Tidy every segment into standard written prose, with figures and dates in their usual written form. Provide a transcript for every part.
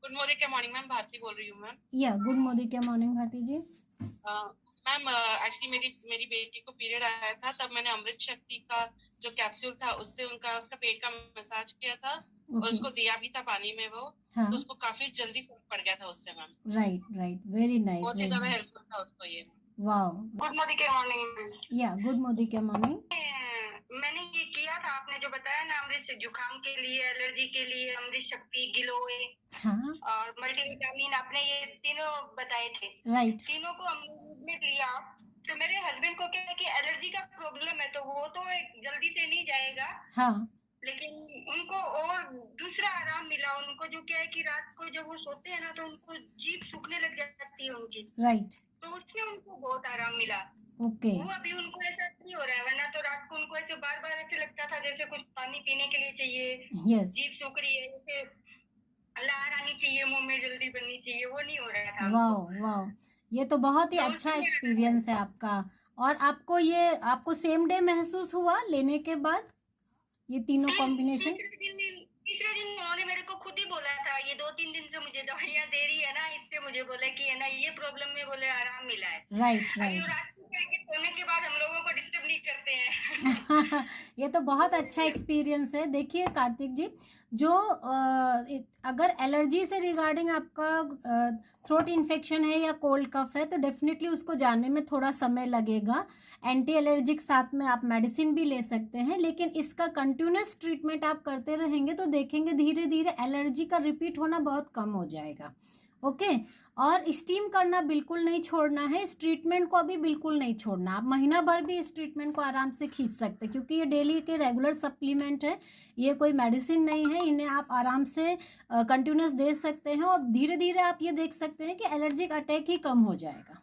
Good morning क्या morning ma'am, Bharti बोल रही हूँ मैम। या गुड मॉर्निंग क्या मॉर्निंग भारती जी। मैम एक्चुअली मेरी बेटी को पीरियड आया था, तब मैंने अमृत शक्ति का जो कैप्सूल था उससे उसका पेट का मसाज किया था और ओके। उसको दिया भी था पानी में वो। हाँ। तो उसको काफी जल्दी फर्क पड़ गया था उससे ma'am. Right right, very nice बहुत ही वेरी ज्यादा नाइस। हेल्पफुल था उसको ये। वाओ। गुड मॉर्निंग क्या मॉर्निंग। या गुड मॉर्निंग क्या मॉर्निंग। मैंने ये किया था, आपने जो बताया ना, अमृत जुकाम के लिए, एलर्जी के लिए अमृत शक्ति, गिलोय हाँ। और मल्टीविटामिन, आपने ये तीनों बताए थे। राइट। तीनों को हमने लिया। तो मेरे हस्बैंड को क्या है कि एलर्जी का प्रॉब्लम है, तो वो तो जल्दी से नहीं जाएगा, हाँ। लेकिन उनको और दूसरा आराम मिला। उनको जो क्या है कि रात को जब वो सोते हैं ना, तो उनको जीभ सूखने लग जाती है उनकी। राइट। तो उससे उनको बहुत आराम मिला। ओके। वो अभी उनको ऐसा नहीं हो रहा है, वरना तो रात को उनको ऐसे बार बार ऐसे लगता था जैसे कुछ पानी पीने के लिए चाहिए, यस। जीभ सूख रही है, जैसे लहर आनी चाहिए, मुंह में जल्दी बननी चाहिए, वो नहीं हो रहा था वाओ उनको। वाओ, ये तो बहुत ही तो अच्छा उसमें एक्सपीरियंस है आपका। और आपको सेम डे महसूस हुआ लेने के बाद ये तीनों कॉम्बिनेशन? तीसरे दिन उन्होंने मेरे को खुद ही बोला था, ये 2-3 दिन से मुझे दवाइयाँ दे रही है ना, इससे मुझे बोला कि है ना, ये प्रॉब्लम में बोले आराम मिला है। राइट अभी वो राइट। रात को क्या है कि सोने के बाद हम लोगों को डिस्टर्ब नहीं करते हैं। ये तो बहुत अच्छा एक्सपीरियंस है। देखिए कार्तिक जी, जो अगर एलर्जी से रिगार्डिंग आपका थ्रोट इन्फेक्शन है या कोल्ड कफ है तो डेफिनेटली उसको जानने में थोड़ा समय लगेगा। एंटी एलर्जिक साथ में आप मेडिसिन भी ले सकते हैं, लेकिन इसका कंटिन्यूस ट्रीटमेंट आप करते रहेंगे तो देखेंगे धीरे धीरे एलर्जी का रिपीट होना बहुत कम हो जाएगा। ओके। और स्टीम करना बिल्कुल नहीं छोड़ना है, इस ट्रीटमेंट को अभी बिल्कुल नहीं छोड़ना। आप महीना भर भी इस ट्रीटमेंट को आराम से खींच सकते हैं, क्योंकि ये डेली के रेगुलर सप्लीमेंट है, ये कोई मेडिसिन नहीं है। इन्हें आप आराम से कंटिन्यूस दे सकते हैं और धीरे धीरे आप ये देख सकते हैं कि एलर्जिक अटैक ही कम हो जाएगा।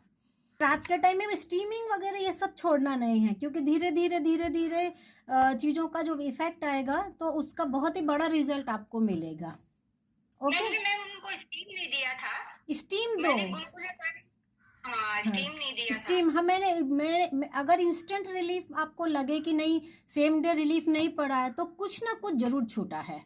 रात के टाइम में स्टीमिंग वगैरह ये सब छोड़ना नहीं है, क्योंकि धीरे धीरे चीज़ों का जो इफेक्ट आएगा तो उसका बहुत ही बड़ा रिजल्ट आपको मिलेगा। ओके। मैंने उनको स्टीम नहीं दिया था। स्टीम दो। मैंने गुनगुने पानी, हाँ स्टीम नहीं दिया था। स्टीम हाँ, मैंने अगर इंस्टेंट रिलीफ आपको लगे कि नहीं, सेम डे रिलीफ नहीं पड़ा है, तो कुछ ना कुछ जरूर छूटा है।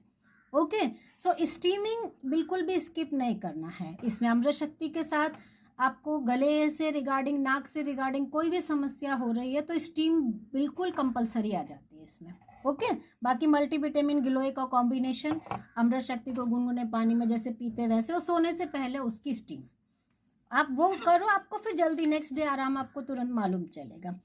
ओके। सो स्टीमिंग बिल्कुल भी स्किप नहीं करना है। इसमें अमृत शक्ति के साथ आपको गले से रिगार्डिंग, नाक से रिगार्डिंग कोई भी समस्या हो रही है तो स्टीम बिल्कुल कंपलसरी आ जाती है इसमें। ओके। बाकी मल्टीविटामिन गिलोय का कॉम्बिनेशन, अमृत शक्ति को गुनगुने पानी में जैसे पीते वैसे, और सोने से पहले उसकी स्टीम आप वो करो, आपको फिर जल्दी नेक्स्ट डे आराम आपको तुरंत मालूम चलेगा।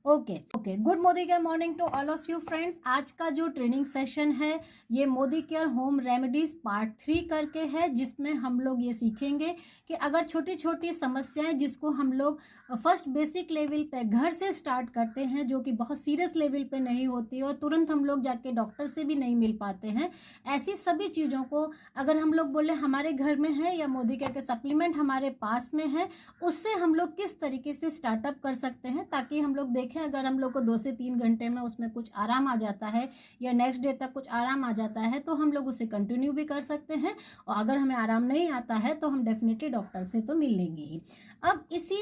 Okay okay. Good morning to all of you friends. आज का जो ट्रेनिंग सेशन है ये Modicare home remedies part 3 करके है, जिसमें हम लोग ये सीखेंगे कि अगर छोटी छोटी समस्याएं जिसको हम लोग फर्स्ट बेसिक लेवल पे घर से स्टार्ट करते हैं, जो कि बहुत सीरियस लेवल पे नहीं होती और तुरंत हम लोग जाके डॉक्टर से भी नहीं मिल पाते हैं, ऐसी सभी चीज़ों को अगर हम लोग बोले हमारे घर में है या मोदी केयर के सप्लीमेंट हमारे पास में है, उससे हम लोग किस तरीके से स्टार्टअप कर सकते हैं, ताकि हम लोग देखें अगर हम लोग को 2 से 3 घंटे में उसमें कुछ आराम आ जाता है या नेक्स्ट डे तक कुछ आराम आ जाता है तो हम लोग उसे कंटिन्यू भी कर सकते हैं, और अगर हमें आराम नहीं आता है तो हम डेफिनेटली डॉक्टर से तो मिल लेंगे ही। अब इसी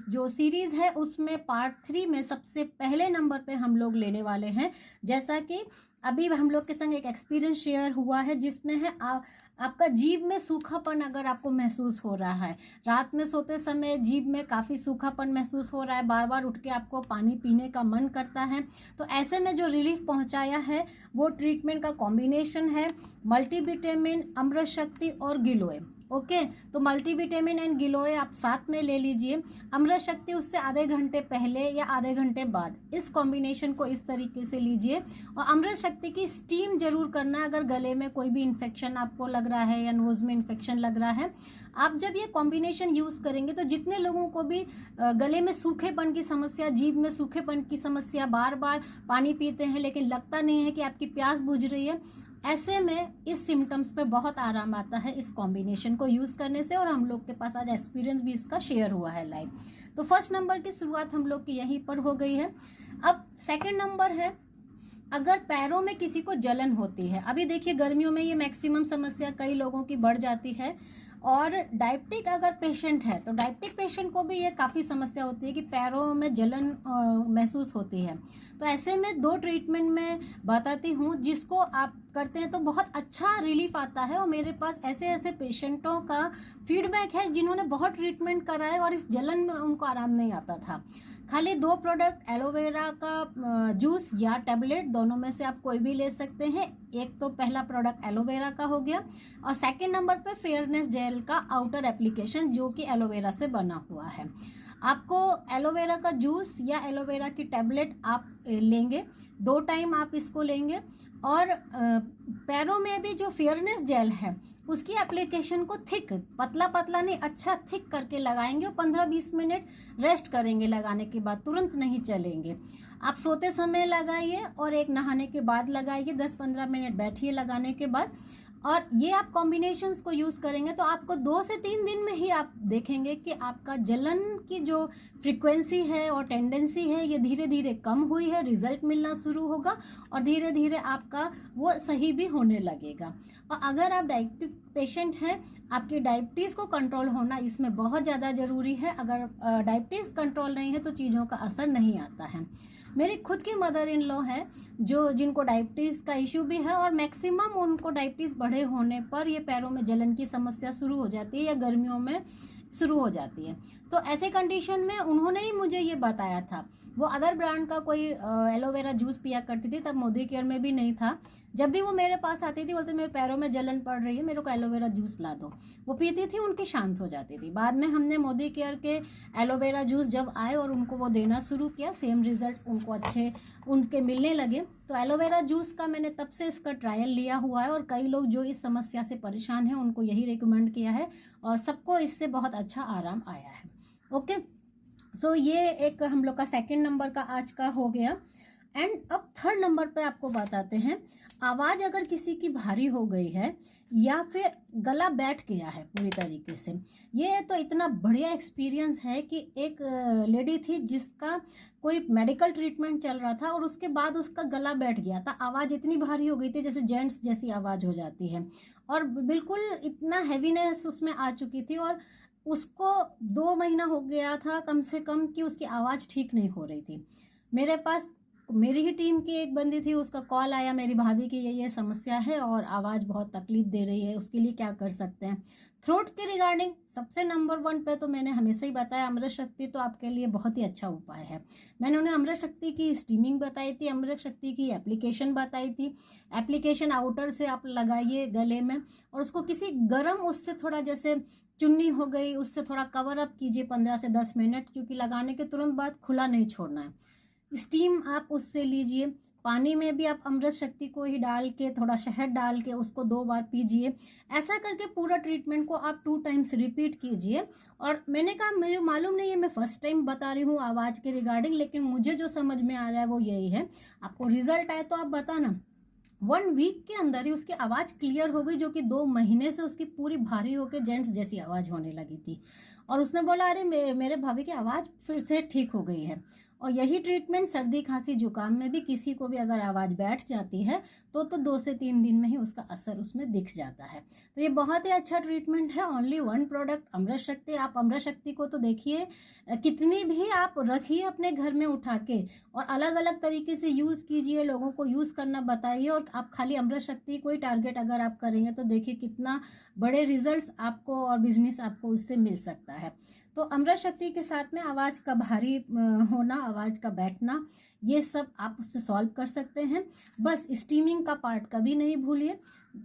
जो सीरीज है उसमें पार्ट 3 में सबसे पहले नंबर पे हम लोग लेने वाले हैं, जैसा कि अभी हम लोग के संग एक एक्सपीरियंस शेयर हुआ है, जिसमें है आपका जीभ में सूखापन अगर आपको महसूस हो रहा है, रात में सोते समय जीभ में काफ़ी सूखापन महसूस हो रहा है, बार बार उठ के आपको पानी पीने का मन करता है, तो ऐसे में जो रिलीफ पहुंचाया है वो ट्रीटमेंट का कॉम्बिनेशन है मल्टीविटामिन, अमृत शक्ति और गिलोय। ओके। तो मल्टीविटामिन एंड गिलोय आप साथ में ले लीजिए, अमृत शक्ति उससे आधे घंटे पहले या आधे घंटे बाद। इस कॉम्बिनेशन को इस तरीके से लीजिए, और अमृत शक्ति की स्टीम जरूर करना अगर गले में कोई भी इन्फेक्शन आपको लग रहा है या नोज में इन्फेक्शन लग रहा है। आप जब ये कॉम्बिनेशन यूज़ करेंगे तो जितने लोगों को भी गले में सूखेपन की समस्या, जीभ में सूखेपन की समस्या, बार बार पानी पीते हैं लेकिन लगता नहीं है कि आपकी प्यास बुझ रही है, ऐसे में इस सिम्टम्स पे बहुत आराम आता है इस कॉम्बिनेशन को यूज़ करने से, और हम लोग के पास आज एक्सपीरियंस भी इसका शेयर हुआ है लाइव। तो फर्स्ट नंबर की शुरुआत हम लोग की यहीं पर हो गई है। अब सेकंड नंबर है, अगर पैरों में किसी को जलन होती है, अभी देखिए गर्मियों में ये मैक्सिमम समस्या कई लोगों की बढ़ जाती है, और डायबिटिक अगर पेशेंट है तो डायबिटिक पेशेंट को भी ये काफ़ी समस्या होती है कि पैरों में जलन महसूस होती है। तो ऐसे में 2 ट्रीटमेंट मैं बताती हूँ जिसको आप करते हैं तो बहुत अच्छा रिलीफ आता है। और मेरे पास ऐसे ऐसे पेशेंटों का फीडबैक है जिन्होंने बहुत ट्रीटमेंट कराए और इस जलन में उनको आराम नहीं आता था। खाली 2 प्रोडक्ट, एलोवेरा का जूस या टैबलेट, दोनों में से आप कोई भी ले सकते हैं। एक तो पहला प्रोडक्ट एलोवेरा का हो गया और सेकंड नंबर पे फेयरनेस जेल का आउटर एप्लीकेशन जो कि एलोवेरा से बना हुआ है। आपको एलोवेरा का जूस या एलोवेरा की टैबलेट आप लेंगे, 2 टाइम आप इसको लेंगे। और पैरों में भी जो फेयरनेस जेल है उसकी एप्लीकेशन को थिक, पतला पतला नहीं, अच्छा थिक करके लगाएंगे और 15-20 मिनट रेस्ट करेंगे लगाने के बाद, तुरंत नहीं चलेंगे। आप सोते समय लगाइए और एक नहाने के बाद लगाइए, 10-15 मिनट बैठिए लगाने के बाद। और ये आप कॉम्बिनेशंस को यूज़ करेंगे तो आपको 2 से 3 दिन में ही आप देखेंगे कि आपका जलन की जो फ्रीक्वेंसी है और टेंडेंसी है ये धीरे धीरे कम हुई है, रिजल्ट मिलना शुरू होगा और धीरे धीरे आपका वो सही भी होने लगेगा। और अगर आप डायबिटिक पेशेंट हैं, आपकी डायबिटीज़ को कंट्रोल होना इसमें बहुत ज़्यादा ज़रूरी है। अगर डायबिटीज़ कंट्रोल नहीं है तो चीज़ों का असर नहीं आता है। मेरी खुद की मदर इन लॉ है जिनको डायबिटीज़ का इशू भी है और मैक्सिमम उनको डायबिटीज़ बढ़े होने पर ये पैरों में जलन की समस्या शुरू हो जाती है या गर्मियों में शुरू हो जाती है। तो ऐसे कंडीशन में उन्होंने ही मुझे ये बताया था। वो अदर ब्रांड का कोई एलोवेरा जूस पिया करती थी, तब मोदी केयर में भी नहीं था। जब भी वो मेरे पास आती थी बोलते मेरे पैरों में जलन पड़ रही है, मेरे को एलोवेरा जूस ला दो। वो पीती थी, उनकी शांत हो जाती थी। बाद में हमने मोदी केयर के एलोवेरा जूस जब आए और उनको वो देना शुरू किया, सेम रिजल्ट्स उनको अच्छे उनके मिलने लगे। तो एलोवेरा जूस का मैंने तब से इसका ट्रायल लिया हुआ है और कई लोग जो इस समस्या से परेशान हैं उनको यही रिकमेंड किया है और सबको इससे बहुत अच्छा आराम आया है। ओके, सो ये एक हम लोग का सेकंड नंबर का आज का हो गया। एंड अब थर्ड नंबर पे आपको बताते हैं, आवाज़ अगर किसी की भारी हो गई है या फिर गला बैठ गया है पूरी तरीके से। ये तो इतना बढ़िया एक्सपीरियंस है कि एक लेडी थी जिसका कोई मेडिकल ट्रीटमेंट चल रहा था और उसके बाद उसका गला बैठ गया था। आवाज़ इतनी भारी हो गई थी जैसे जेंट्स जैसी आवाज़ हो जाती है और बिल्कुल इतना हैवीनेस उसमें आ चुकी थी और उसको 2 महीना हो गया था कम से कम कि उसकी आवाज़ ठीक नहीं हो रही थी। मेरे पास मेरी ही टीम की एक बंदी थी, उसका कॉल आया मेरी भाभी की ये समस्या है और आवाज़ बहुत तकलीफ दे रही है, उसके लिए क्या कर सकते हैं। थ्रोट के रिगार्डिंग सबसे नंबर 1 पे तो मैंने हमेशा ही बताया अमृत शक्ति तो आपके लिए बहुत ही अच्छा उपाय है। मैंने उन्हें अमृत शक्ति की स्टीमिंग बताई थी, अमृत शक्ति की एप्लीकेशन बताई थी। एप्लीकेशन आउटर से आप लगाइए गले में और उसको किसी गर्म उससे थोड़ा जैसे चुन्नी हो गई उससे थोड़ा कवर अप कीजिए 15 से 10 मिनट, क्योंकि लगाने के तुरंत बाद खुला नहीं छोड़ना है। स्टीम आप उससे लीजिए। पानी में भी आप अमृत शक्ति को ही डाल के थोड़ा शहद डाल के उसको 2 बार पीजिए। ऐसा करके पूरा ट्रीटमेंट को आप 2 टाइम्स रिपीट कीजिए। और मैंने कहा मुझे मालूम नहीं है, मैं फर्स्ट टाइम बता रही हूँ आवाज़ के रिगार्डिंग, लेकिन मुझे जो समझ में आ रहा है वो यही है। आपको रिजल्ट आए तो आप बताना। 1 वीक के अंदर ही उसकी आवाज़ क्लियर हो गई, जो कि 2 महीने से उसकी पूरी भारी होकर जेंट्स जैसी आवाज़ होने लगी थी। और उसने बोला अरे मेरे भाभी की आवाज़ फिर से ठीक हो गई है। और यही ट्रीटमेंट सर्दी खांसी जुकाम में भी किसी को भी अगर आवाज़ बैठ जाती है तो 2 से 3 दिन में ही उसका असर उसमें दिख जाता है। तो ये बहुत ही अच्छा ट्रीटमेंट है। ओनली 1 प्रोडक्ट अमृत शक्ति। आप अमृत शक्ति को तो देखिए कितनी भी आप रखिए अपने घर में उठा के और अलग अलग तरीके से यूज़ कीजिए, लोगों को यूज़ करना बताइए। और आप खाली अमृत शक्ति को ही टारगेट अगर आप करेंगे तो देखिए कितना बड़े रिजल्ट्स आपको और बिजनेस आपको उससे मिल सकता है। तो अमृत शक्ति के साथ में आवाज़ का भारी होना, आवाज़ का बैठना, ये सब आप उससे सॉल्व कर सकते हैं। बस स्टीमिंग का पार्ट कभी नहीं भूलिए।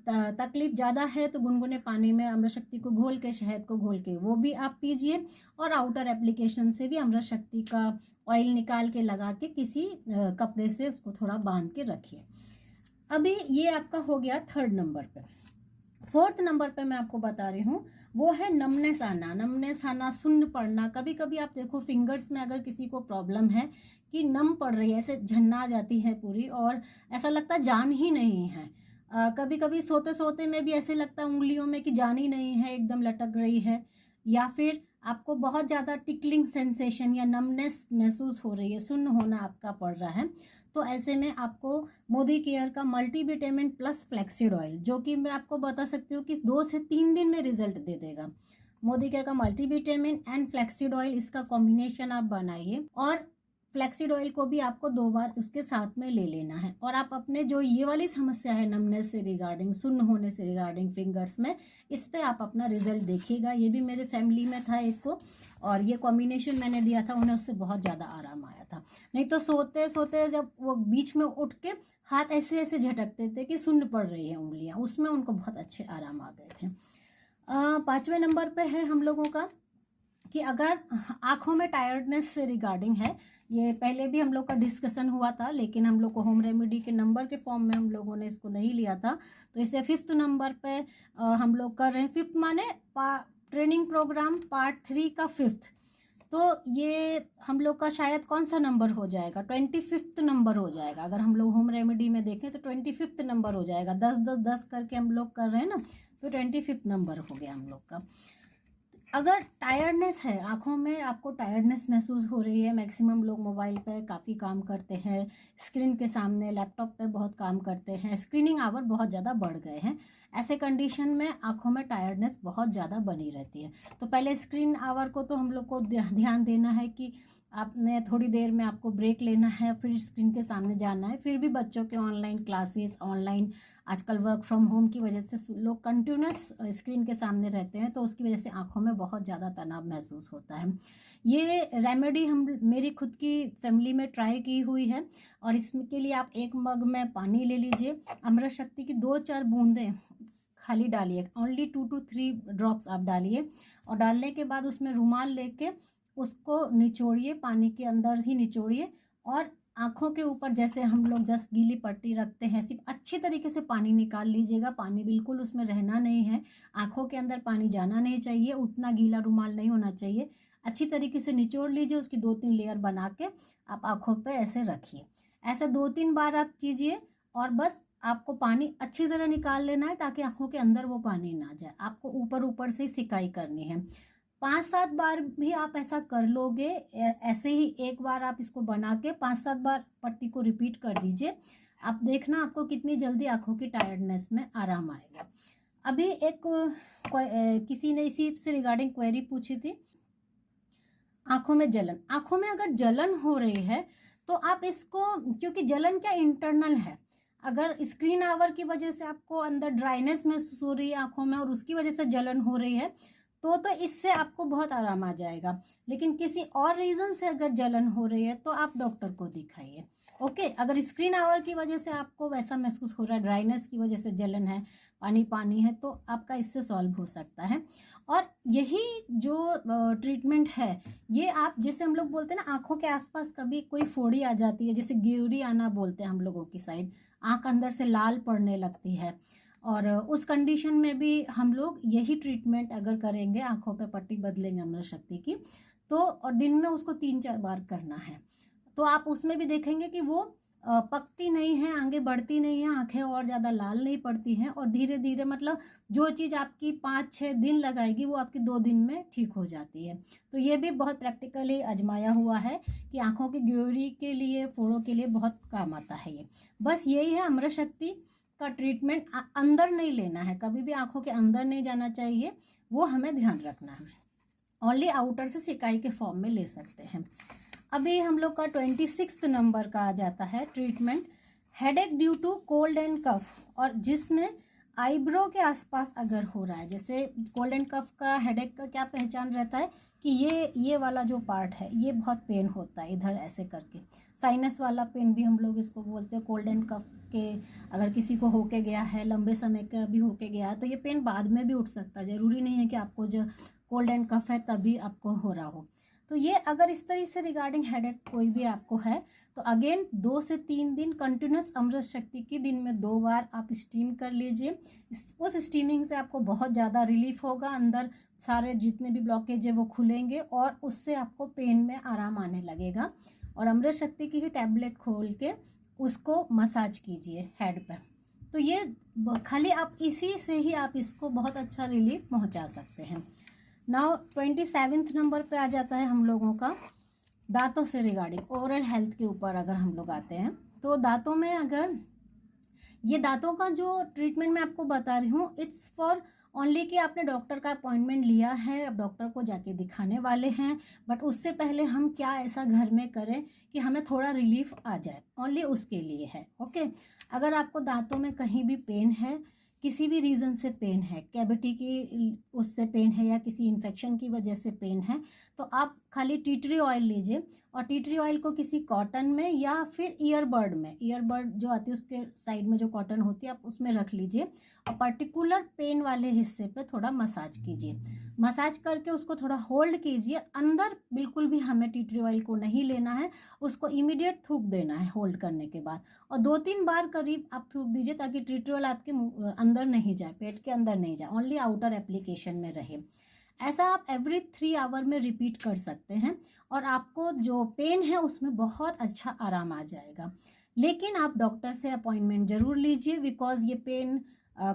तकलीफ ज़्यादा है तो गुनगुने पानी में अमृत शक्ति को घोल के, शहद को घोल के वो भी आप पीजिए। और आउटर एप्लीकेशन से भी अमृत शक्ति का ऑयल निकाल के लगा के किसी कपड़े से उसको थोड़ा बांध के रखिए। अभी ये आपका हो गया 3rd नंबर पे। 4th नंबर पे मैं आपको बता रही हूँ वो है नमनेस आना। नमनेस आना, सुन्न पड़ना। कभी कभी आप देखो फिंगर्स में अगर किसी को प्रॉब्लम है कि नम पड़ रही है, ऐसे झन्ना आ जाती है पूरी और ऐसा लगता है जान ही नहीं है। कभी कभी सोते सोते में भी ऐसे लगता है उंगलियों में कि जान ही नहीं है, एकदम लटक रही है। या फिर आपको बहुत ज़्यादा टिकलिंग सेंसेशन या नमनेस महसूस हो रही है, सुन्न होना आपका पड़ रहा है। तो ऐसे में आपको मोदी केयर का मल्टीविटामिन प्लस फ्लैक्सीड ऑयल, जो कि मैं आपको बता सकती हूँ कि 2 से 3 दिन में रिजल्ट दे देगा। मोदी केयर का मल्टीविटामिन एंड फ्लैक्सीड ऑयल, इसका कॉम्बिनेशन आप बनाइए, और फ्लैक्सीड ऑयल को भी आपको 2 बार उसके साथ में ले लेना है। और आप अपने जो ये वाली समस्या है नमनेस से रिगार्डिंग, सुन्न होने से रिगार्डिंग फिंगर्स में, इस पे आप अपना रिजल्ट देखिएगा। ये भी मेरे फैमिली में था एक को, और ये कॉम्बिनेशन मैंने दिया था, उन्हें उससे बहुत ज़्यादा आराम आया था। नहीं तो सोते सोते जब वो बीच में उठ के हाथ ऐसे ऐसे झटकते थे कि सुन्न पड़ रही है उंगलियां, उसमें उनको बहुत अच्छे आराम आ गए थे। 5वें नंबर पे है हम लोगों का कि अगर आँखों में टायर्डनेस से रिगार्डिंग है, ये पहले भी हम लोग का डिस्कशन हुआ था, लेकिन हम लोग को होम रेमेडी के नंबर के फॉर्म में हम लोगों ने इसको नहीं लिया था, तो इसे 5th नंबर पे हम लोग कर रहे हैं। 5th माने ट्रेनिंग प्रोग्राम पार्ट 3 का 5th, तो ये हम लोग का शायद कौन सा नंबर हो जाएगा, 25th नंबर हो जाएगा। अगर हम लोग होम रेमेडी में देखें तो 25th नंबर हो जाएगा। 10-10-10 करके हम लोग कर रहे हैं ना, तो 25th नंबर हो गया हम लोग का। अगर टायर्डनेस है, आँखों में आपको टायर्डनेस महसूस हो रही है, मैक्सिमम लोग मोबाइल पे काफ़ी काम करते हैं, स्क्रीन के सामने लैपटॉप पे बहुत काम करते हैं, स्क्रीनिंग आवर बहुत ज़्यादा बढ़ गए हैं, ऐसे कंडीशन में आँखों में टायर्डनेस बहुत ज़्यादा बनी रहती है। तो पहले स्क्रीन आवर को तो हम लोग को ध्यान देना है कि आपने थोड़ी देर में आपको ब्रेक लेना है, फिर स्क्रीन के सामने जाना है। फिर भी बच्चों के ऑनलाइन क्लासेस, ऑनलाइन आजकल वर्क फ्रॉम होम की वजह से लोग कंटिन्यूस स्क्रीन के सामने रहते हैं, तो उसकी वजह से आंखों में बहुत ज़्यादा तनाव महसूस होता है। ये रेमेडी हम मेरी खुद की फैमिली में ट्राई की हुई है, और इसके लिए आप 1 मग में पानी ले लीजिए, अमृत शक्ति की 2-4 बूंदें खाली डालिए, ओनली 2 to 3 ड्रॉप्स आप डालिए, और डालने के बाद उसमें रुमाल लेके उसको निचोड़िए, पानी के अंदर ही निचोड़िए, और आँखों के ऊपर जैसे हम लोग जस्ट गीली पट्टी रखते हैं, सिर्फ अच्छी तरीके से पानी निकाल लीजिएगा। पानी बिल्कुल उसमें रहना नहीं है, आँखों के अंदर पानी जाना नहीं चाहिए, उतना गीला रुमाल नहीं होना चाहिए। अच्छी तरीके से निचोड़ लीजिए, उसकी 2-3 लेयर बना के आप आँखों पे ऐसे रखिए। ऐसे 2-3 बार आप कीजिए, और बस आपको पानी अच्छी तरह निकाल लेना है ताकि आँखों के अंदर वो पानी ना जाए। आपको ऊपर ऊपर से सिकाई करनी है। 5-7 बार भी आप ऐसा कर लोगे, ऐसे ही 1 बार आप इसको बना के 5-7 बार पट्टी को रिपीट कर दीजिए। आप देखना आपको कितनी जल्दी आँखों की टायर्डनेस में आराम आएगा। अभी किसी ने इसी से रिगार्डिंग क्वेरी पूछी थी, आँखों में जलन। आँखों में अगर जलन हो रही है तो आप इसको, क्योंकि जलन क्या इंटरनल है, अगर स्क्रीन आवर की वजह से आपको अंदर ड्राइनेस महसूस हो रही है आँखों में और उसकी वजह से जलन हो रही है, तो इससे आपको बहुत आराम आ जाएगा। लेकिन किसी और रीज़न से अगर जलन हो रही है तो आप डॉक्टर को दिखाइए। ओके, अगर स्क्रीन आवर की वजह से आपको वैसा महसूस हो रहा है, ड्राइनेस की वजह से जलन है, पानी पानी है, तो आपका इससे सॉल्व हो सकता है। और यही जो ट्रीटमेंट है, ये आप जैसे हम लोग बोलते हैं ना, आँखों के आसपास कभी कोई फोड़ी आ जाती है, जैसे गिवरी आना बोलते हैं हम लोगों की साइड, आँख अंदर से लाल पड़ने लगती है, और उस कंडीशन में भी हम लोग यही ट्रीटमेंट अगर करेंगे, आँखों पे पट्टी बदलेंगे अमृत शक्ति की, तो और दिन में उसको 3-4 बार करना है, तो आप उसमें भी देखेंगे कि वो पकती नहीं है, आगे बढ़ती नहीं है, आंखें और ज़्यादा लाल नहीं पड़ती हैं, और धीरे धीरे मतलब जो चीज़ आपकी 5-6 दिन लगाएगी वो आपकी 2 दिन में ठीक हो जाती है। तो ये भी बहुत प्रैक्टिकली आजमाया हुआ है कि आँखों की गिवरी के लिए, फोड़ों के लिए बहुत काम आता है ये। बस यही है, अमृत शक्ति का ट्रीटमेंट अंदर नहीं लेना है, कभी भी आँखों के अंदर नहीं जाना चाहिए, वो हमें ध्यान रखना है। ओनली आउटर से सिकाई के फॉर्म में ले सकते हैं। अभी हम लोग का 26th नंबर का आ जाता है treatment, headache due to cold and cough, और जिसमें आईब्रो के आसपास अगर हो रहा है, जैसे कोल्ड एंड कफ का, हेडेक का क्या पहचान रहता है कि ये वाला जो पार्ट है ये बहुत पेन होता है, इधर ऐसे करके, साइनस वाला पेन भी हम लोग इसको बोलते हैं। कोल्ड एंड कफ के अगर किसी को होके गया है, लंबे समय का भी होके गया है, तो ये पेन बाद में भी उठ सकता है, ज़रूरी नहीं है कि आपको जो कोल्ड एंड कफ है तभी आपको हो रहा हो। तो ये अगर इस तरह से रिगार्डिंग हेडेक कोई भी आपको है, तो अगेन 2 से 3 दिन कंटिन्यूस अमृत शक्ति की दिन में 2 बार आप स्टीम कर लीजिए। उस स्टीमिंग से आपको बहुत ज़्यादा रिलीफ होगा, अंदर सारे जितने भी ब्लॉकेज है वो खुलेंगे, और उससे आपको पेन में आराम आने लगेगा। और अमृत शक्ति की ही टैबलेट खोल के उसको मसाज कीजिए हेड पे, तो ये खाली आप इसी से ही आप इसको बहुत अच्छा रिलीफ पहुँचा सकते हैं। नाउ 27th नंबर पे आ जाता है हम लोगों का दांतों से रिगार्डिंग, ओरल हेल्थ के ऊपर अगर हम लोग आते हैं, तो दांतों में अगर ये दांतों का जो ट्रीटमेंट मैं आपको बता रही हूँ, इट्स फॉर ओनली कि आपने डॉक्टर का अपॉइंटमेंट लिया है, अब डॉक्टर को जाके दिखाने वाले हैं, बट उससे पहले हम क्या ऐसा घर में करें कि हमें थोड़ा रिलीफ आ जाए, ओनली उसके लिए है। ओके, अगर आपको दांतों में कहीं भी पेन है, किसी भी रीज़न से पेन है, कैविटी की उससे पेन है या किसी इन्फेक्शन की वजह से पेन है, तो आप खाली टी ट्री ऑयल लीजिए, और टी ट्री ऑयल को किसी कॉटन में या फिर ईयरबड में, ईयरबड जो आती है उसके साइड में जो कॉटन होती है आप उसमें रख लीजिए, और पर्टिकुलर पेन वाले हिस्से पे थोड़ा मसाज कीजिए। मसाज करके उसको थोड़ा होल्ड कीजिए, अंदर बिल्कुल भी हमें टी ट्री ऑयल को नहीं लेना है, उसको इमीडिएट थूक देना है होल्ड करने के बाद, और 2-3 बार करीब आप थूक दीजिए ताकि टी ट्री ऑयल आपके अंदर नहीं जाए, पेट के अंदर नहीं जाए, ओनली आउटर एप्लीकेशन में रहे। ऐसा आप एवरी 3 आवर में रिपीट कर सकते हैं, और आपको जो पेन है उसमें बहुत अच्छा आराम आ जाएगा। लेकिन आप डॉक्टर से अपॉइंटमेंट ज़रूर लीजिए, बिकॉज ये पेन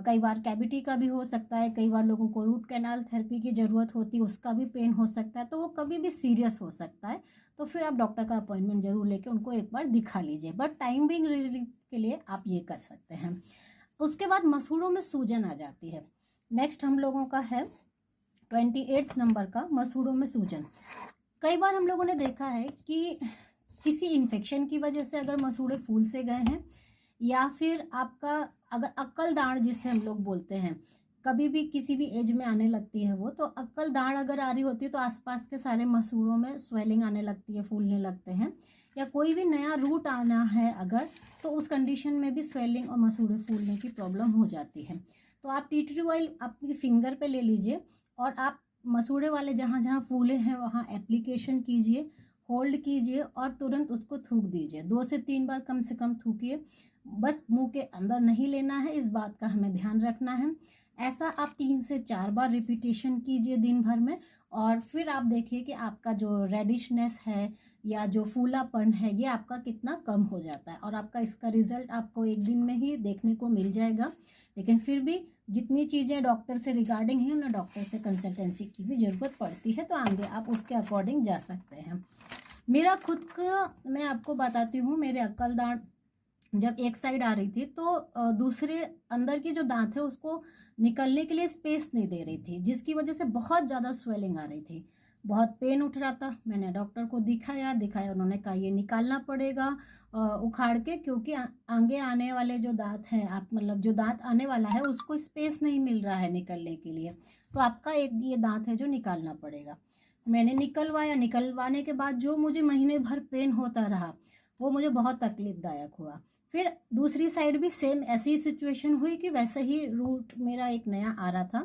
कई बार कैविटी का भी हो सकता है, कई बार लोगों को रूट कैनाल थेरेपी की ज़रूरत होती है, उसका भी पेन हो सकता है, तो वो कभी भी सीरियस हो सकता है, तो फिर आप डॉक्टर का अपॉइंटमेंट ज़रूर लेके उनको एक बार दिखा लीजिए, बट टाइम बिंग रिलीफ के लिए आप ये कर सकते हैं। उसके बाद मसूड़ों में सूजन आ जाती है। नेक्स्ट हम लोगों का है 28 नंबर का, मसूड़ों में सूजन। कई बार हम लोगों ने देखा है कि किसी इन्फेक्शन की वजह से अगर मसूड़े फूल से गए हैं, या फिर आपका अगर अक्कल दाढ़ जिसे हम लोग बोलते हैं, कभी भी किसी भी एज में आने लगती है वो, तो अक्कल दाढ़ अगर आ रही होती है तो आसपास के सारे मसूड़ों में स्वेलिंग आने लगती है, फूलने लगते हैं, या कोई भी नया रूट आना है अगर, तो उस कंडीशन में भी स्वेलिंग और मसूड़े फूलने की प्रॉब्लम हो जाती है। तो आप टी ट्री ऑयल अपनी फिंगर पे ले लीजिए, और आप मसूड़े वाले जहाँ जहाँ फूले हैं वहाँ एप्लीकेशन कीजिए, होल्ड कीजिए, और तुरंत उसको थूक दीजिए। 2 से 3 बार कम से कम थूकिए, बस मुंह के अंदर नहीं लेना है, इस बात का हमें ध्यान रखना है। ऐसा आप 3 से 4 बार रिपीटेशन कीजिए दिन भर में, और फिर आप देखिए कि आपका जो रेडिशनेस है या जो फूलापन है ये आपका कितना कम हो जाता है, और आपका इसका रिजल्ट आपको एक दिन में ही देखने को मिल जाएगा। लेकिन फिर भी जितनी चीज़ें डॉक्टर से रिगार्डिंग हैं उन्हें डॉक्टर से कंसल्टेंसी की भी ज़रूरत पड़ती है, तो आगे आप उसके अकॉर्डिंग जा सकते हैं। मेरा खुद का मैं आपको बताती हूँ, मेरे अक्कल दाढ़ जब एक साइड आ रही थी तो दूसरे अंदर की जो दांत है उसको निकलने के लिए स्पेस नहीं दे रही थी, जिसकी वजह से बहुत ज़्यादा स्वेलिंग आ रही थी, बहुत पेन उठ रहा था। मैंने डॉक्टर को दिखाया, उन्होंने कहा ये निकालना पड़ेगा उखाड़ के, क्योंकि आगे आने वाले जो दांत हैं, आप मतलब जो दांत आने वाला है उसको स्पेस नहीं मिल रहा है निकलने के लिए, तो आपका एक ये दांत है जो निकालना पड़ेगा। मैंने निकलवाया, निकलवाने के बाद जो मुझे महीने भर पेन होता रहा वो मुझे बहुत तकलीफदायक हुआ। फिर दूसरी साइड भी सेम ऐसी सिचुएशन हुई कि वैसे ही रूट मेरा एक नया आ रहा था।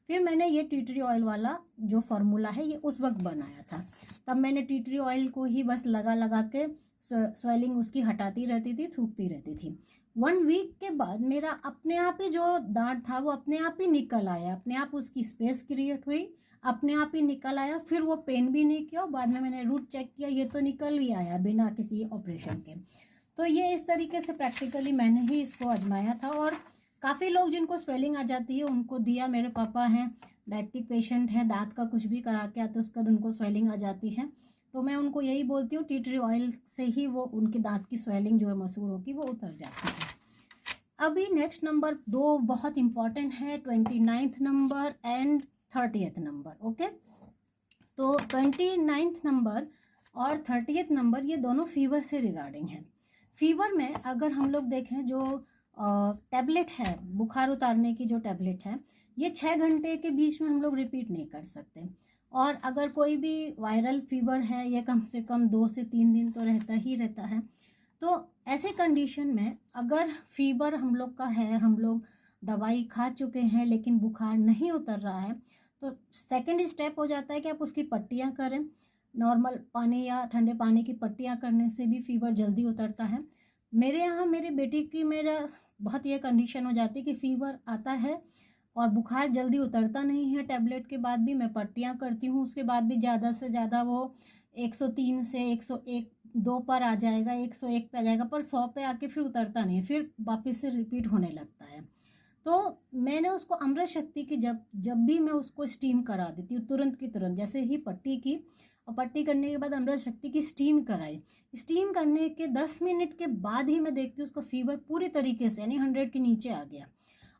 फिर मैंने ये टी ट्री ऑयल वाला जो फार्मूला है ये उस वक्त बनाया था, तब मैंने टी ट्री ऑयल को ही बस लगा लगा के स्वेलिंग उसकी हटाती रहती थी, थूकती रहती थी। 1 वीक के बाद मेरा अपने आप ही जो दांत था वो अपने आप ही निकल आया, अपने आप उसकी स्पेस क्रिएट हुई, अपने आप ही निकल आया, फिर वो पेन भी नहीं किया। बाद में मैंने रूट चेक किया, ये तो निकल भी आया बिना किसी ऑपरेशन के। तो ये इस तरीके से प्रैक्टिकली मैंने ही इसको आजमाया था, और काफ़ी लोग जिनको स्वेलिंग आ जाती है उनको दिया। मेरे पापा हैं डायबिटिक पेशेंट हैं, दांत का कुछ भी करा के आते उसके बाद उनको स्वेलिंग आ जाती है, तो मैं उनको यही बोलती हूँ टी ट्री ऑयल से ही वो उनके दांत की स्वेलिंग जो है मसूड़ों की वो उतर जाती है। अभी नेक्स्ट नंबर 2 बहुत इंपॉर्टेंट है, 29th number and 30th number. Okay, तो 29th नंबर और 30th नंबर ये दोनों फीवर से रिगार्डिंग है। फीवर में अगर हम लोग देखें जो टैबलेट है, बुखार उतारने की जो टैबलेट है, ये 6 घंटे के बीच में हम लोग रिपीट नहीं कर सकते, और अगर कोई भी वायरल फीवर है ये कम से कम 2 से 3 दिन तो रहता ही रहता है। तो ऐसे कंडीशन में अगर फीवर हम लोग का है, हम लोग दवाई खा चुके हैं लेकिन बुखार नहीं उतर रहा है, तो सेकंड स्टेप हो जाता है कि आप उसकी पट्टियाँ करें। नॉर्मल पानी या ठंडे पानी की पट्टियाँ करने से भी फीवर जल्दी उतरता है। मेरे यहाँ मेरी बेटी की मेरा बहुत ये कंडीशन हो जाती है कि फीवर आता है और बुखार जल्दी उतरता नहीं है, टैबलेट के बाद भी मैं पट्टियाँ करती हूँ, उसके बाद भी ज़्यादा से ज़्यादा वो 103 से 101-2 पर आ जाएगा, 101 पे आ जाएगा, पर 100 पे आके फिर उतरता नहीं है, फिर वापस से रिपीट होने लगता है। तो मैंने उसको अमृत शक्ति की जब भी मैं उसको स्टीम करा देती हूँ तुरंत की तुरंत, जैसे ही पट्टी की और पट्टी करने के बाद अमृत शक्ति की स्टीम कराई। स्टीम करने के 10 मिनट के बाद ही मैं देखती हूँ उसका फीवर पूरी तरीके से यानी 100 के नीचे आ गया,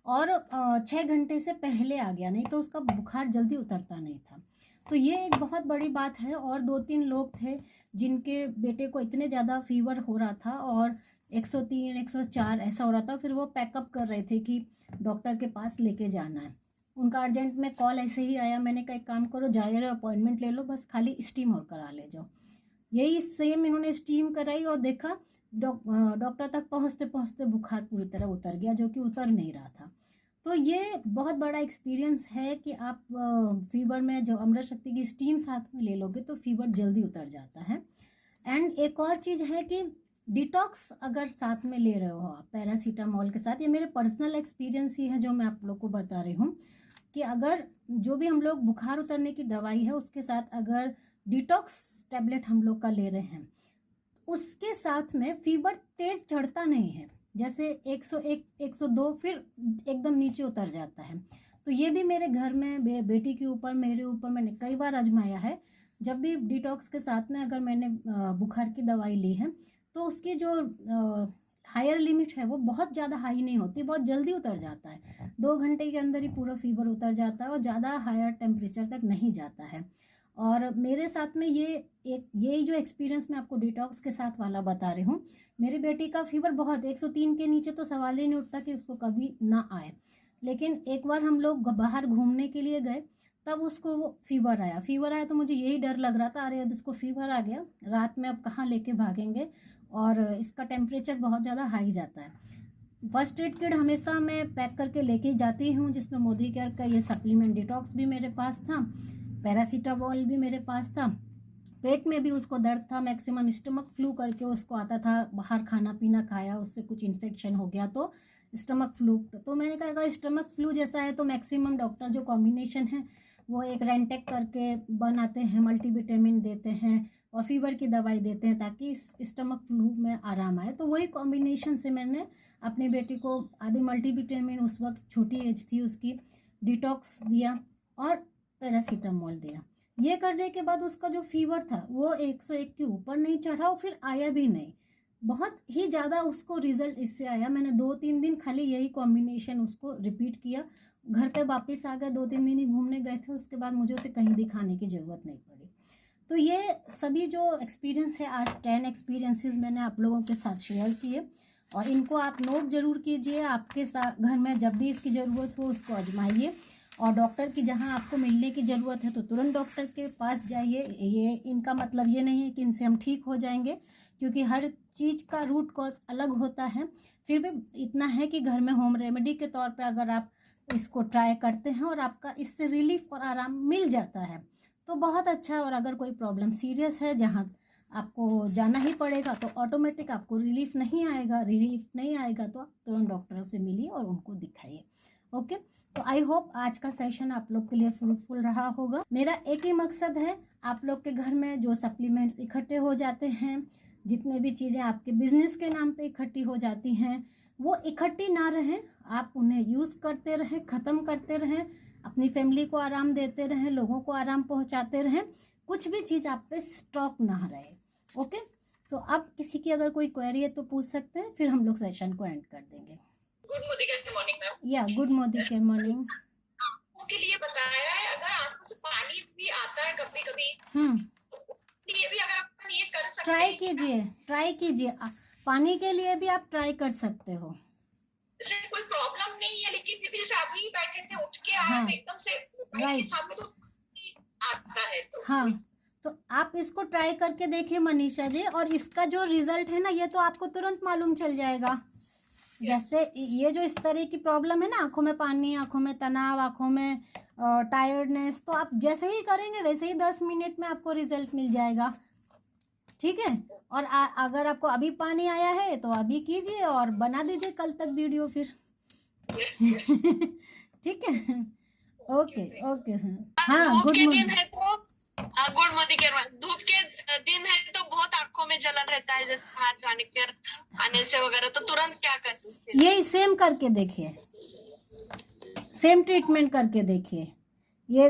और 6 घंटे से पहले आ गया, नहीं तो उसका बुखार जल्दी उतरता नहीं था। तो ये एक बहुत बड़ी बात है। और 2-3 लोग थे जिनके बेटे को इतने ज़्यादा फीवर हो रहा था और 103 104 ऐसा हो रहा था, फिर वो पैकअप कर रहे थे कि डॉक्टर के पास लेके जाना है। उनका अर्जेंट में कॉल ऐसे ही आया, मैंने कहा एक काम करो, जा रहे अपॉइंटमेंट ले लो, बस खाली स्टीम और करा ले जाओ। यही सेम इन्होंने स्टीम कराई और देखा डॉक्टर तक पहुँचते पहुँचते बुखार पूरी तरह उतर गया, जो कि उतर नहीं रहा था। तो ये बहुत बड़ा एक्सपीरियंस है कि आप फीवर में जो अमृत शक्ति की स्टीम साथ में ले लोगे तो फीवर जल्दी उतर जाता है। एंड एक और चीज़ है कि डिटॉक्स अगर साथ में ले रहे हो आप पैरासीटामोल के साथ, ये मेरे पर्सनल एक्सपीरियंस ही है जो मैं आप लोग को बता रही हूँ, कि अगर जो भी हम लोग बुखार उतरने की दवाई है उसके साथ अगर डिटॉक्स टैबलेट हम लोग का ले रहे हैं, उसके साथ में फीवर तेज चढ़ता नहीं है, जैसे 101 102 फिर एकदम नीचे उतर जाता है। तो ये भी मेरे घर में बेटी के ऊपर मेरे ऊपर मैंने कई बार आजमाया है। जब भी डिटॉक्स के साथ में अगर मैंने बुखार की दवाई ली है तो उसकी जो हायर लिमिट है वो बहुत ज़्यादा हाई नहीं होती, बहुत जल्दी उतर जाता है। 2 घंटे के अंदर ही पूरा फीवर उतर जाता है और ज़्यादा हायर टेम्परेचर तक नहीं जाता है। और मेरे साथ में यही जो एक्सपीरियंस मैं आपको डिटॉक्स के साथ वाला बता रही हूँ, मेरी बेटी का फीवर बहुत 103 के नीचे तो सवाल ही नहीं उठता कि उसको कभी ना आए। लेकिन एक बार हम लोग बाहर घूमने के लिए गए, तब उसको फीवर आया तो मुझे यही डर लग रहा था, अरे अब इसको फीवर आ गया, रात में अब कहाँ लेके भागेंगे, और इसका टेम्परेचर बहुत ज़्यादा हाई जाता है। फर्स्ट एड किट हमेशा मैं पैक करके लेके जाती हूँ, जिसमें मोदी केयर का ये सप्लीमेंट डिटॉक्स भी मेरे पास था, पैरासीटामोल भी मेरे पास था। पेट में भी उसको दर्द था, मैक्सिमम स्टमक फ्लू करके उसको आता था, बाहर खाना पीना खाया उससे कुछ इन्फेक्शन हो गया तो स्टमक फ्लू। तो मैंने कहा अगर स्टमक फ्लू जैसा है तो मैक्सिमम डॉक्टर जो कॉम्बिनेशन है वो एक रेंटेक करके बनाते हैं, मल्टीविटामिन देते हैं और फीवर की दवाई देते हैं ताकि स्टमक फ्लू में आराम आए। तो वही कॉम्बिनेशन से मैंने अपनी बेटी को आधी मल्टीविटामिन, उस वक्त छोटी एज थी उसकी, डिटॉक्स दिया और पैरासीटामोल दिया। ये करने के बाद उसका जो फीवर था वो 101 के ऊपर नहीं चढ़ा और फिर आया भी नहीं। बहुत ही ज़्यादा उसको रिजल्ट इससे आया। मैंने 2-3 दिन खाली यही कॉम्बिनेशन उसको रिपीट किया, घर पे वापस आ गए, 2-3 दिन ही घूमने गए थे, उसके बाद मुझे उसे कहीं दिखाने की ज़रूरत नहीं पड़ी। तो ये सभी जो एक्सपीरियंस है, आज 10 एक्सपीरियंसेस मैंने आप लोगों के साथ शेयर किए और इनको आप नोट ज़रूर कीजिए। आपके साथ घर में जब भी इसकी ज़रूरत हो उसको आजमाइए और डॉक्टर की जहां आपको मिलने की ज़रूरत है तो तुरंत डॉक्टर के पास जाइए। ये इनका मतलब ये नहीं है कि इनसे हम ठीक हो जाएंगे, क्योंकि हर चीज़ का रूट कॉज अलग होता है। फिर भी इतना है कि घर में होम रेमेडी के तौर पे अगर आप इसको ट्राई करते हैं और आपका इससे रिलीफ और आराम मिल जाता है तो बहुत अच्छा है। और अगर कोई प्रॉब्लम सीरियस है जहाँ आपको जाना ही पड़ेगा तो ऑटोमेटिक आपको रिलीफ नहीं आएगा तो आप तुरंत डॉक्टर से मिलिए और उनको दिखाइए। ओके, तो आई होप आज का सेशन आप लोग के लिए फ्रूटफुल रहा होगा। मेरा एक ही मकसद है, आप लोग के घर में जो सप्लीमेंट्स इकट्ठे हो जाते हैं, जितने भी चीज़ें आपके बिजनेस के नाम पे इकट्ठी हो जाती हैं, वो इकट्ठी ना रहें, आप उन्हें यूज़ करते रहें, ख़त्म करते रहें, अपनी फैमिली को आराम देते रहें, लोगों को आराम पहुंचाते रहें, कुछ भी चीज़ आप पे स्टॉक ना रहे। ओके, सो अब किसी की अगर कोई क्वेरी है तो पूछ सकते हैं, फिर हम लोग सेशन को एंड कर देंगे। Good morning ma'am. या गुड मॉर्निंग। के लिए बताया है, अगर आंखों से पानी भी आता है कभी कभी, ये भी अगर आप ये कर सकते हैं, ट्राई कीजिए पानी के लिए भी आप ट्राई कर सकते हो। जैसे कोई प्रॉब्लम नहीं है, लेकिन फिर जैसे अभी बैठे थे उठ के आए तो एकदम से राइट सामने तो आता है तो हाँ, तो आप इसको ट्राई करके देखिए मनीषा जी, और इसका जो रिजल्ट है ना ये तो आपको तुरंत मालूम चल जाएगा। जैसे ये जो इस तरह की प्रॉब्लम है ना, आंखों में पानी, आंखों में तनाव, आंखों में टायर्डनेस, तो आप जैसे ही करेंगे वैसे ही 10 मिनट में आपको रिजल्ट मिल जाएगा। ठीक है, और अगर आपको अभी पानी आया है तो अभी कीजिए और बना दीजिए कल तक वीडियो फिर। ठीक है, ओके सर। हाँ, गुड मॉर्निंग। Good morning. धूप के दिन है तो बहुत आंखों में जलन रहता है, जैसे बाहर जाने के आने से वगैरह, तो तुरंत क्या करते? यही सेम करके देखिए, सेम ट्रीटमेंट करके देखिए। ये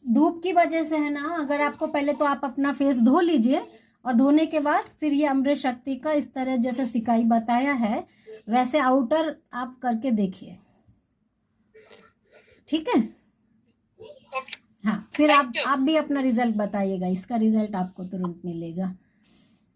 धूप की वजह से है ना। अगर आपको पहले तो आप अपना फेस धो लीजिए, और धोने के बाद फिर ये अमृत शक्ति का इस तरह जैसे सिकाई बताया है वैसे आउटर आप करके देखिए, ठीक है। ओके, हाँ, फिर थैंक यू। आप भी अपना रिजल्ट बताइएगा, इसका रिजल्ट आपको तुरंत मिलेगा।